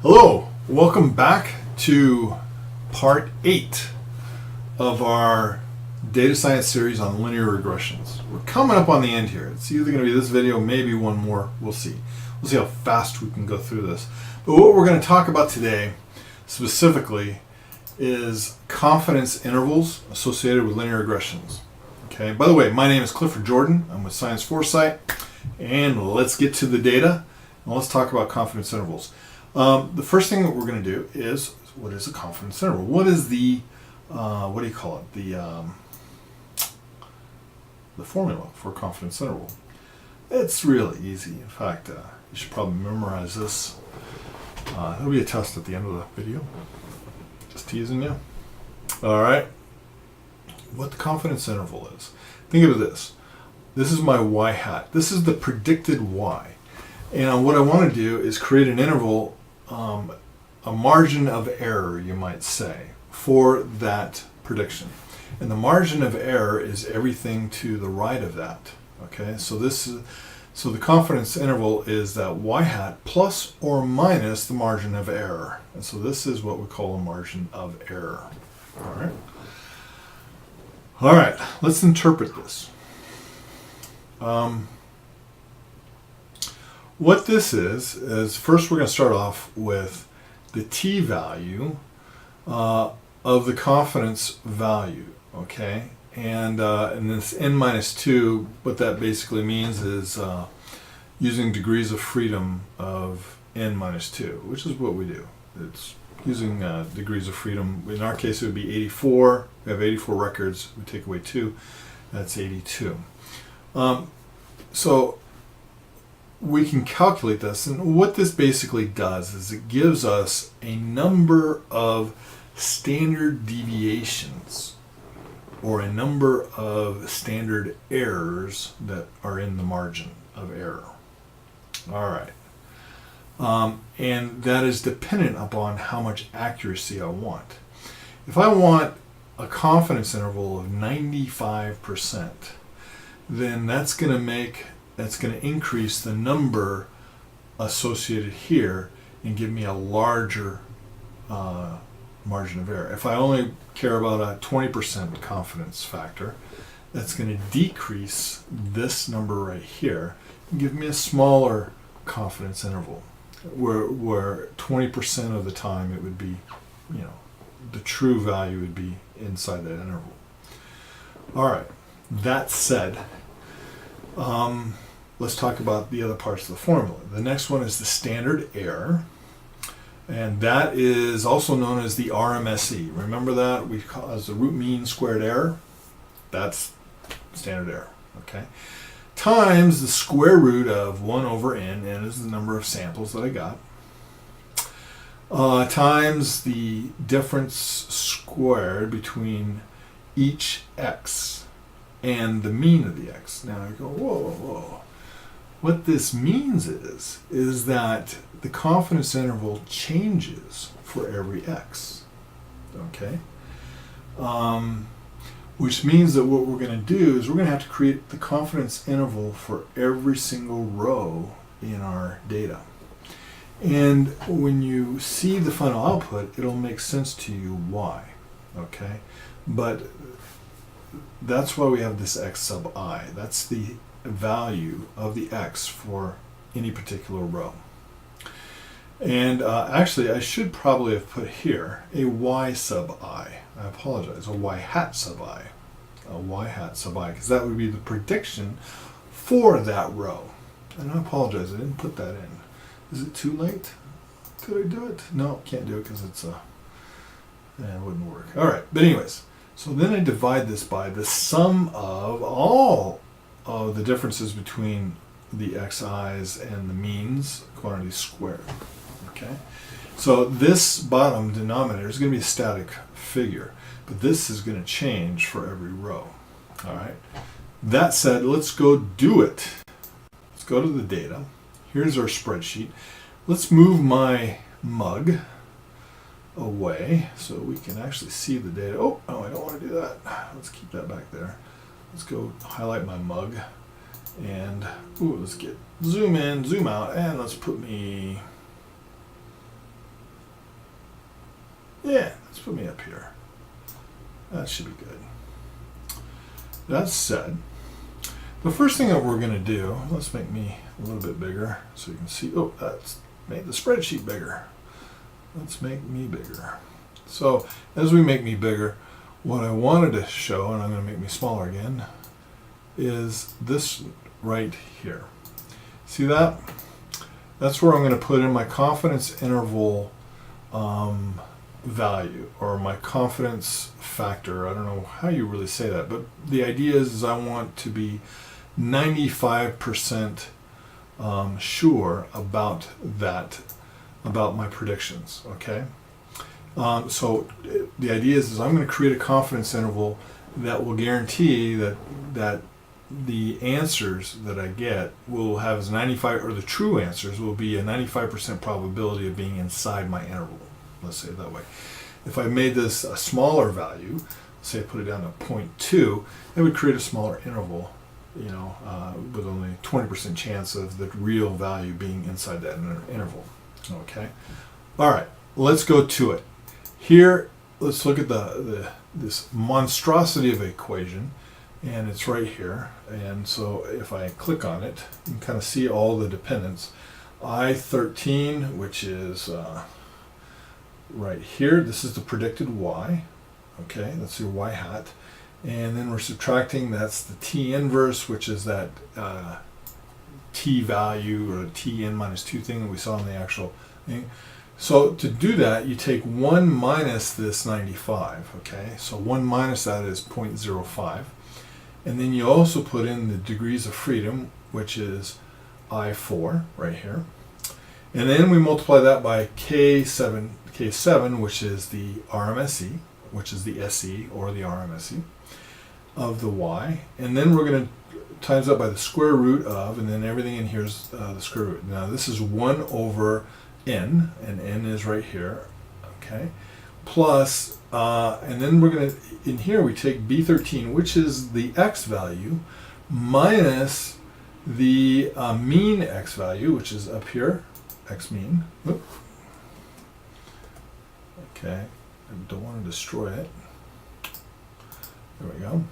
Hello, welcome back to part 8 of our data science series on linear regressions. We're coming up on the end here. It's either going to be this video, maybe one more, we'll see. We'll see how fast we can go through this. But what we're going to talk about today specifically is confidence intervals associated with linear regressions. Okay. By the way, my name is Clifford Jordan. I'm with Science Foresight, and let's get to the data and let's talk about confidence intervals. The first thing that we're going to do is, what is a confidence interval? What is the, what do you call it? The formula for a confidence interval. It's really easy. In fact, you should probably memorize this. There'll be a test at the end of the video. Just teasing you. All right. What the confidence interval is. Think of this. This is my y hat. This is the predicted y. And what I want to do is create an interval, a margin of error, you might say, for that prediction. And the margin of error is everything to the right of that. Okay, so the confidence interval is that y hat plus or minus the margin of error. And so this is what we call a margin of error. All right, let's interpret this. What this is first we're going to start off with the t-value of the confidence value, okay? And this n minus 2, what that basically means is using degrees of freedom of n minus 2, which is what we do. It's using degrees of freedom. In our case, it would be 84. We have 84 records. We take away 2. That's 82. So we can calculate this, and what this basically does is it gives us a number of standard deviations or a number of standard errors that are in the margin of error. All right. And that is dependent upon how much accuracy I want. If I want a confidence interval of 95%, then that's going to increase the number associated here and give me a larger margin of error. If I only care about a 20% confidence factor, that's going to decrease this number right here and give me a smaller confidence interval, where 20% of the time it would be, the true value would be inside that interval. All right. That said, let's talk about the other parts of the formula. The next one is the standard error, and that is also known as the RMSE. Remember that? We call it as the root mean squared error. That's standard error, okay? Times the square root of 1 over n, n is the number of samples that I got, times the difference squared between each x and the mean of the x. Now I go, whoa. What this means is that the confidence interval changes for every x, okay? Which means that what we're going to do is we're going to have to create the confidence interval for every single row in our data. And when you see the final output, it'll make sense to you why, okay? But that's why we have this x sub I. That's the value of the x for any particular row. And actually, I should probably have put here a y sub I. I apologize, a y hat sub I. A y hat sub I, because that would be the prediction for that row. And I apologize, I didn't put that in. Is it too late? Could I do it? No, can't do it because it's it wouldn't work. All right, but anyways. So then I divide this by the sum of all of the differences between the xi's and the means quantities squared. Okay? So this bottom denominator is going to be a static figure, but this is going to change for every row. All right? That said, let's go do it. Let's go to the data. Here's our spreadsheet. Let's move my mug away so we can actually see the data. Oh, I don't want to do that. Let's keep that back there. Let's go highlight my mug and let's get zoom in, zoom out, and let's put me Yeah, let's put me up here. That should be good. That said, the first thing that we're going to do, let's make me a little bit bigger so you can see. Oh, that's made the spreadsheet bigger. Let's make me bigger. So as we make me bigger, what I wanted to show, and I'm going to make me smaller again, is this right here. See that? That's where I'm going to put in my confidence interval value, or my confidence factor. I don't know how you really say that, but the idea is I want to be 95% sure about that, about my predictions. Okay, so the idea is I'm going to create a confidence interval that will guarantee that the answers that I get will have as 95, or the true answers will be a 95% probability of being inside my interval. Let's say it that way. If I made this a smaller value, say I put it down to 0.2, it would create a smaller interval, with only 20% chance of the real value being inside that interval. Okay. All right. Let's go to it. Here, let's look at this monstrosity of an equation, and it's right here. And so if I click on it, you can kind of see all the dependents. I13, which is right here, this is the predicted y. Okay, that's your y hat. And then we're subtracting, that's the t inverse, which is that t value, or t(n minus 2) thing that we saw in the actual thing. So to do that, you take 1 minus this 95. Okay, so 1 minus that is 0.05. And then you also put in the degrees of freedom, which is I4 right here. And then we multiply that by K7, which is the RMSE, which is the SE, or the RMSE of the Y. And then we're going to times that by the square root of, and then everything in here is the square root. Now this is 1 over n, and n is right here. Okay, plus, and then we're going to, in here we take B13, which is the x value, minus the mean x value, which is up here, x mean. Oop. Okay, I don't want to destroy it. There we go.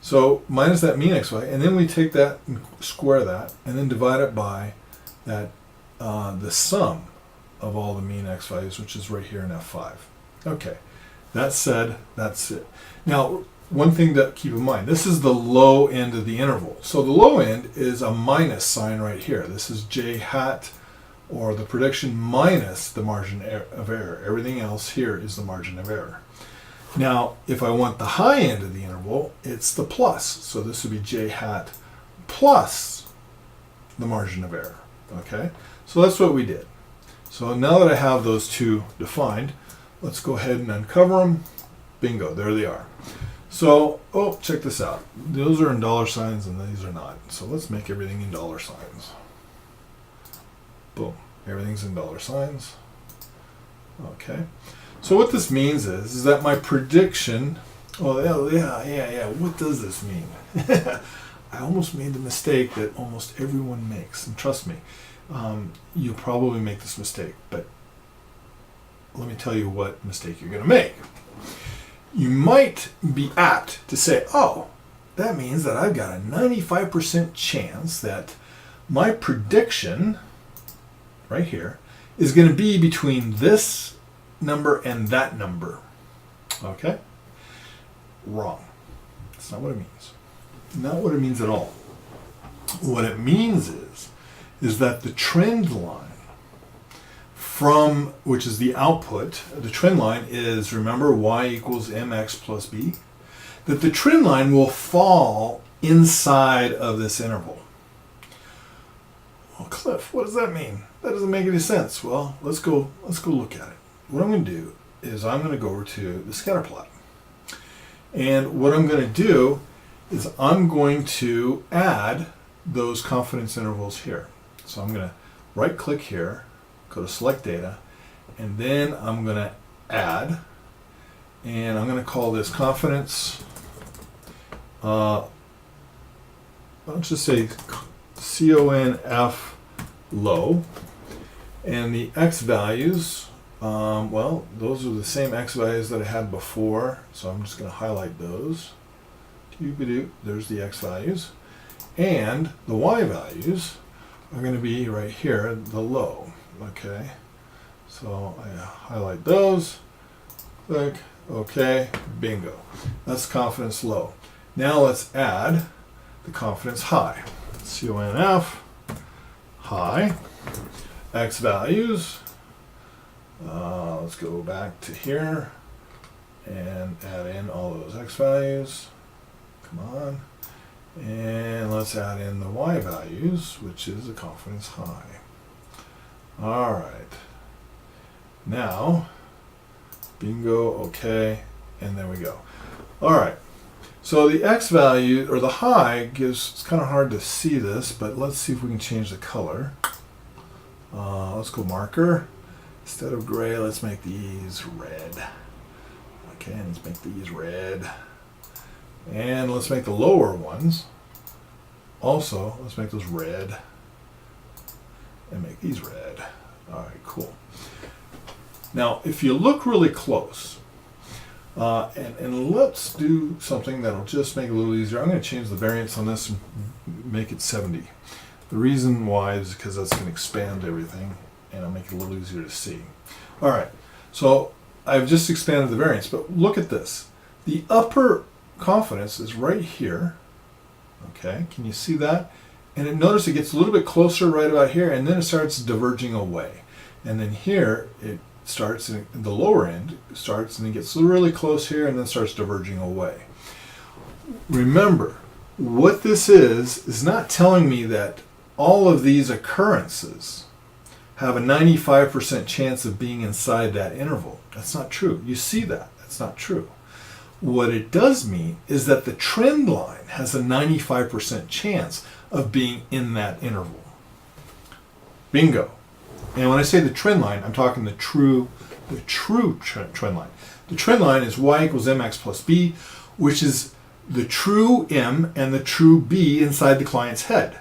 So minus that mean x value, and then we take that and square that, and then divide it by that the sum of all the mean x values, which is right here in F5. Okay, that said, that's it. Now, one thing to keep in mind, this is the low end of the interval. So the low end is a minus sign right here. This is j hat, or the prediction, minus the margin of error. Everything else here is the margin of error. Now, if I want the high end of the interval, it's the plus. So this would be j hat plus the margin of error. Okay, so that's what we did. So now that I have those two defined, let's go ahead and uncover them. Bingo, there they are. So, oh, check this out. Those are in dollar signs and these are not. So let's make everything in dollar signs. Boom, everything's in dollar signs. Okay, so what this means is that my prediction, well, yeah, what does this mean? I almost made the mistake that almost everyone makes, and trust me, you'll probably make this mistake, but let me tell you what mistake you're going to make. You might be apt to say, oh, that means that I've got a 95% chance that my prediction right here is going to be between this number and that number. Okay? Wrong. That's not what it means. Not what it means at all. What it means is that the trend line from, which is the output, the trend line is, remember, y equals mx plus b, that the trend line will fall inside of this interval. Well, Cliff, what does that mean? That doesn't make any sense. Well, let's go look at it. What I'm going to do is I'm going to go over to the scatter plot. And what I'm going to do is I'm going to add those confidence intervals here. So I'm going to right click here, go to select data, and then I'm going to add, and I'm going to call this confidence, let's just say CONF low, and the x values Well, those are the same x values that I had before, so I'm just going to highlight those. There's the x values. And the y values are going to be right here, the low. Okay, so I highlight those, click, okay, bingo. That's confidence low. Now let's add the confidence high. CONF, high, x values. Let's go back to here and add in all those x values. Come on. And let's add in the y values, which is the confidence high. All right. Now, bingo, okay, and there we go. All right. So the x value, or the high, it's kind of hard to see this, but let's see if we can change the color. Let's go marker. Instead of gray, let's make these red. Okay, let's make these red. And let's make the lower ones. Also, let's make those red. And make these red. All right, cool. Now, if you look really close, and let's do something that'll just make it a little easier. I'm going to change the variance on this and make it 70. The reason why is because that's going to expand everything and it'll make it a little easier to see. All right, so I've just expanded the variance, but look at this. The upper confidence is right here. Okay, can you see that? And notice it gets a little bit closer right about here, and then it starts diverging away. And then here it starts, in the lower end starts, and it gets really close here, and then starts diverging away. Remember, what this is not telling me that all of these occurrences have a 95% chance of being inside that interval. That's not true. You see that. That's not true. What it does mean is that the trend line has a 95% chance of being in that interval. Bingo. And when I say the trend line, I'm talking the true trend line. The trend line is y equals mx plus b, which is the true m and the true b inside the client's head.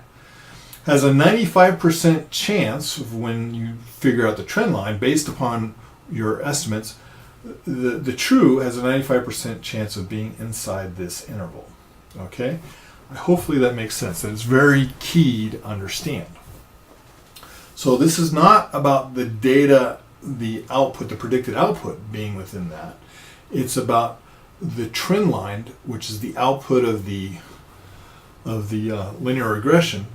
Has a 95% chance of, when you figure out the trend line based upon your estimates, the true has a 95% chance of being inside this interval. Okay? Hopefully that makes sense. That it's very key to understand. So this is not about the data, the output, the predicted output being within that. It's about the trend line, which is the output of the linear regression.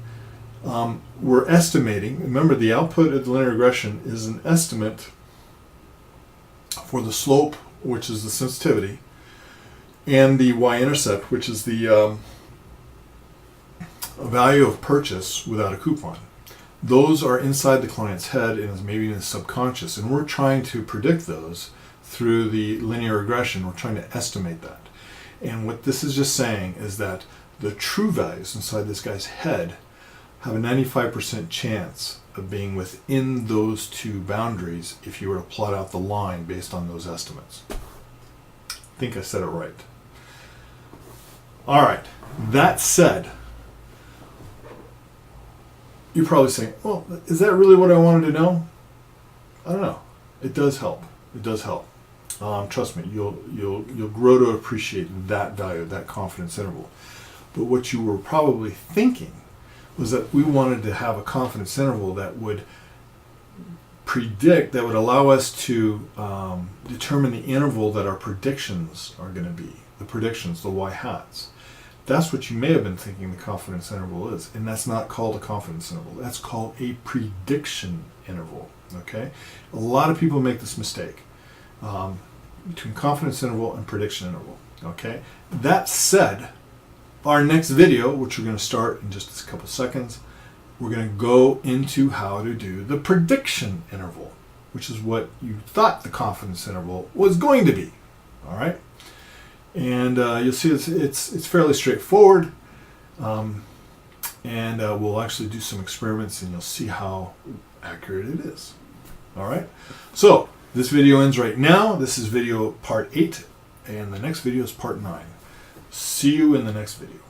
We're estimating, remember the output of the linear regression is an estimate for the slope, which is the sensitivity, and the y-intercept, which is the value of purchase without a coupon. Those are inside the client's head and maybe in the subconscious, and we're trying to predict those through the linear regression. We're trying to estimate that. And what this is just saying is that the true values inside this guy's head have a 95% chance of being within those two boundaries if you were to plot out the line based on those estimates. I think I said it right. All right, that said, you're probably saying, well, is that really what I wanted to know? I don't know. It does help. It does help. Trust me, you'll grow to appreciate that value, that confidence interval. But what you were probably thinking was that we wanted to have a confidence interval that would predict, that would allow us to determine the interval that our predictions are going to be, the predictions, the y-hats. That's what you may have been thinking the confidence interval is, and that's not called a confidence interval. That's called a prediction interval, okay? A lot of people make this mistake between confidence interval and prediction interval, okay? That said, our next video, which we're going to start in just a couple seconds, we're going to go into how to do the prediction interval, which is what you thought the confidence interval was going to be, all right? And you'll see it's fairly straightforward, and we'll actually do some experiments and you'll see how accurate it is. All right, so this video ends right now. This is video part 8, and the next video is part 9. See you in the next video.